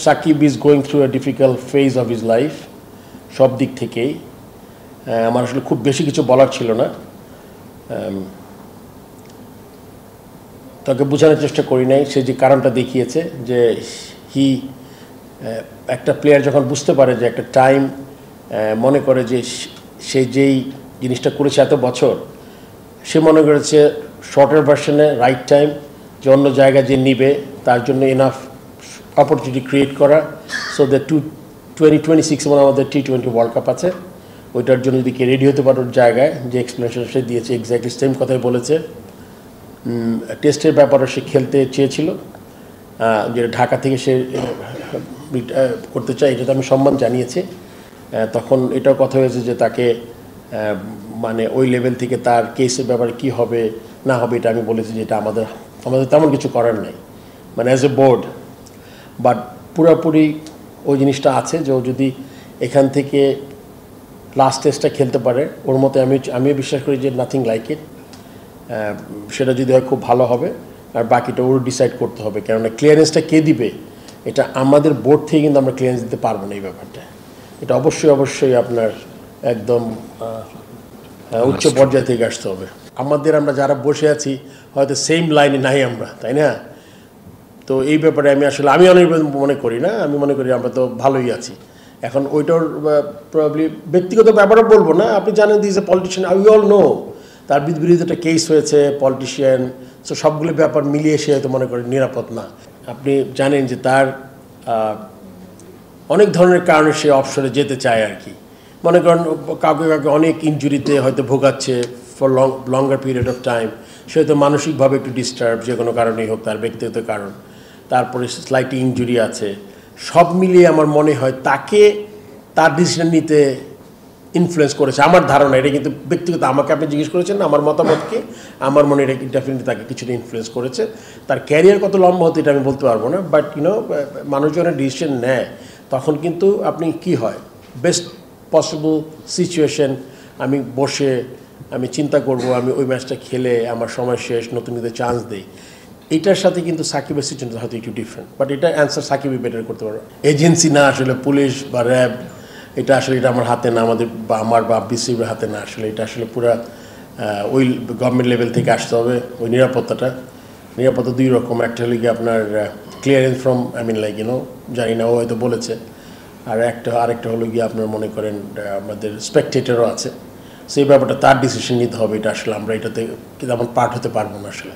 Shakib is going through a difficult phase of his life, সব দিক থেকেই। আমার আসলে খুব বেশি কিছু বলার ছিল না, তাকে বোঝানোর চেষ্টা করি নাই। সে যে কারণটা দেখিয়েছে যে একটা প্লেয়ার যখন বুঝতে পারে যে একটা টাইম মনে করে যে সে যেই জিনিসটা করেছে এত বছর, সে মনে করেছে শর্টের ভার্সনে রাইট টাইম, যে অন্য জায়গায় যে নিবে তার জন্য এনাফ অপরচুনিটি ক্রিয়েট করা। সো দ্য 2026 মানে আমাদের T20 ওয়ার্ল্ড কাপ আছে, ওইটার জন্য যদি কে রেডি হতে পারে ওর জায়গায়, যে এক্সপ্লেনেশন সে দিয়েছে এক্স্যাক্টলি সেম কথাই বলেছে। টেস্টের ব্যাপারে সে খেলতে চেয়েছিল, যেটা ঢাকা থেকে সে করতে চায়, এটা তো আমি সম্মান জানিয়েছি। তখন এটাও কথা হয়েছে যে তাকে মানে ওই লেভেল থেকে তার কেসের ব্যাপারে কী হবে না হবে এটা আমি বলেছি যে এটা আমাদের তেমন কিছু করার নেই, মানে অ্যাজ এ বোর্ড। বাট পুরোপুরি ওই জিনিসটা আছে যে ও যদি এখান থেকে লাস্ট টেস্টটা খেলতে পারে, ওর মতে আমিও বিশ্বাস করি যে নাথিং লাইক ইট। সেটা যদি হয় খুব ভালো হবে, আর বাকিটা ওর ডিসাইড করতে হবে। কেননা ক্লিয়ারেন্সটা কে দিবে, এটা আমাদের বোর্ড থেকে কিন্তু আমরা ক্লিয়ারেন্স দিতে পারবো না এই ব্যাপারটা। এটা অবশ্যই আপনার একদম উচ্চ পর্যায় থেকে আসতে হবে। আমরা যারা বসে আছি হয়তো সেম লাইনে নাই আমরা, তাই না? তো এই ব্যাপারে আমি অনেক মনে করি না, আমি মনে করি আমরা তো ভালোই আছি। এখন ওইটার প্রবাবলি ব্যক্তিগত ব্যাপারও বলবো না। আপনি জানেন this a politician, we all know তার বিরুদ্ধে একটা কেস হয়েছে, পলিটিশিয়ান। সো সবগুলো ব্যাপার মিলিয়ে সে হয়তো মনে করেন নিরাপদ না। আপনি জানেন যে তার অনেক ধরনের কারণে সে অবসরে যেতে চায় আর কি। মনে করেন কাউকে অনেক ইনজুরিতে হয়তো ভোগাচ্ছে for longer period of time, সে হয়তো মানসিকভাবে একটু ডিস্টার্ব, যে কোনো কারণেই হোক, তার ব্যক্তিগত কারণ, তারপরে স্লাইট ইনজুরি আছে। সব মিলিয়ে আমার মনে হয় তাকে তার ডিসিশন নিতে ইনফ্লুয়েন্স করেছে আমার ধারণা। এটা কিন্তু ব্যক্তিগত, আমাকে আপনি জিজ্ঞেস করেছেন আমার মতামতকে, আমার মনে এটা ডেফিনেটলি তাকে কিছুটা ইনফ্লুয়েন্স করেছে। তার ক্যারিয়ার কত লম্বা হতো এটা আমি বলতে পারবো না, বাট মানুষজনের ডিসিশন নেয় তখন কিন্তু আপনি কি হয় বেস্ট পসিবল সিচুয়েশন, আমি বসে আমি চিন্তা করব আমি ওই ম্যাচটা খেলে আমার সময় শেষ, নতুন চান্স দিই। এইটার সাথে কিন্তু সাকিবের সিচুয়েশন হয়তো একটু ডিফারেন্ট, বাট এটা অ্যান্সার সাকিবই বেটার করতে পারবে। এজেন্সি না আসলে, পুলিশ বা র্যাব, এটা আমার হাতে না, আমার বা বিসিবির হাতে না। আসলে এটা পুরো ওই গভর্নমেন্ট লেভেল থেকে আসতে হবে। ওই নিরাপত্তা দুই রকম, একটা হলে গিয়ে আপনার ক্লিয়ারেন্স ফ্রম জানি না, ও হয়তো বলেছে, আর আরেকটা হলো গিয়ে আপনার মনে করেন আমাদের স্পেকটেটরও আছে। সেই ব্যাপারটা তার ডিসিশন নিতে হবে। এটা আমরা এটাতে তেমন পার্ট হতে পারবো না। আসলে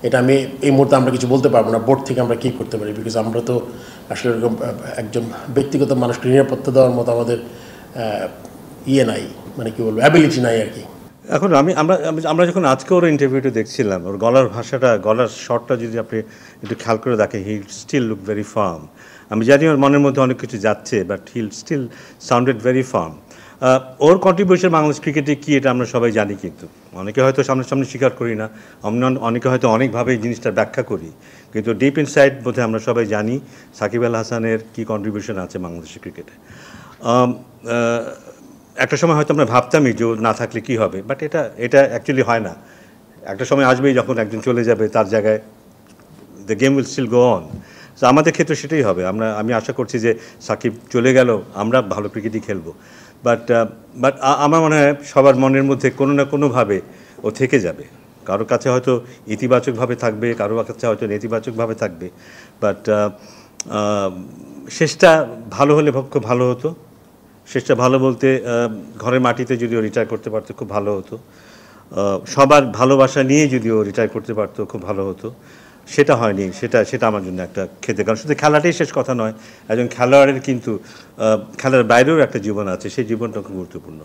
এটা এই মুহূর্তে আমরা কিছু বলতে পারবো না বোর্ড থেকে আমরা কী করতে পারি, বিকজ আমরা তো আসলে এরকম একজন ব্যক্তিগত মানুষকে নিরাপত্তা দেওয়ার মতো আমাদের নাই, মানে কি বলবো, অ্যাবিলিটি নাই আর কি। এখন আমরা যখন আজকে ওর ইন্টারভিউটা দেখছিলাম, ওর গলার ভাষাটা, গলার শটটা যদি আপনি একটু খেয়াল করে দেখেন, he still look very firm. আমি জানি ওর মনের মধ্যে অনেক কিছু যাচ্ছে, but he still sounded very firm. ওর কন্ট্রিবিউশন বাংলাদেশ ক্রিকেটে কী এটা আমরা সবাই জানি, কিন্তু অনেকে হয়তো সামনে স্বীকার করি না, অনেকে হয়তো অনেকভাবে এই জিনিসটা ব্যাখ্যা করি, কিন্তু ডিপ ইনসাইড বোধে আমরা সবাই জানি সাকিব আল হাসানের কী কন্ট্রিবিউশন আছে বাংলাদেশের ক্রিকেটে। একটা সময় হয়তো আমরা ভাবতামই যে না থাকলে কী হবে, বাট এটা অ্যাকচুয়ালি হয় না। একটা সময় আসবেই যখন একজন চলে যাবে, তার জায়গায় the game will still go on. তো আমাদের ক্ষেত্রে সেটাই হবে। আমি আশা করছি যে সাকিব চলে গেল, আমরা ভালো ক্রিকেটই খেলবো, বাট আমার মনে হয় সবার মনের মধ্যে কোনো না কোনোভাবে ও থেকে যাবে। কারোর কাছে হয়তো ইতিবাচকভাবে থাকবে, কারোর কাছে হয়তো নেতিবাচকভাবে থাকবে, বাট শেষটা ভালো হলে খুব ভালো হতো। শেষটা ভালো বলতে ঘরের মাটিতে যদি ও রিটায়ার করতে পারতো খুব ভালো হতো, সবার ভালোবাসা নিয়ে যদি ও রিটায়ার করতে পারতো খুব ভালো হতো। সেটা হয়নি, সেটা আমার জন্য একটা খেতে, কারণ শুধু খেলাটাই শেষ কথা নয়, একজন খেলোয়াড়ের কিন্তু খেলার বাইরেও একটা জীবন আছে, সেই জীবনটা খুব গুরুত্বপূর্ণ।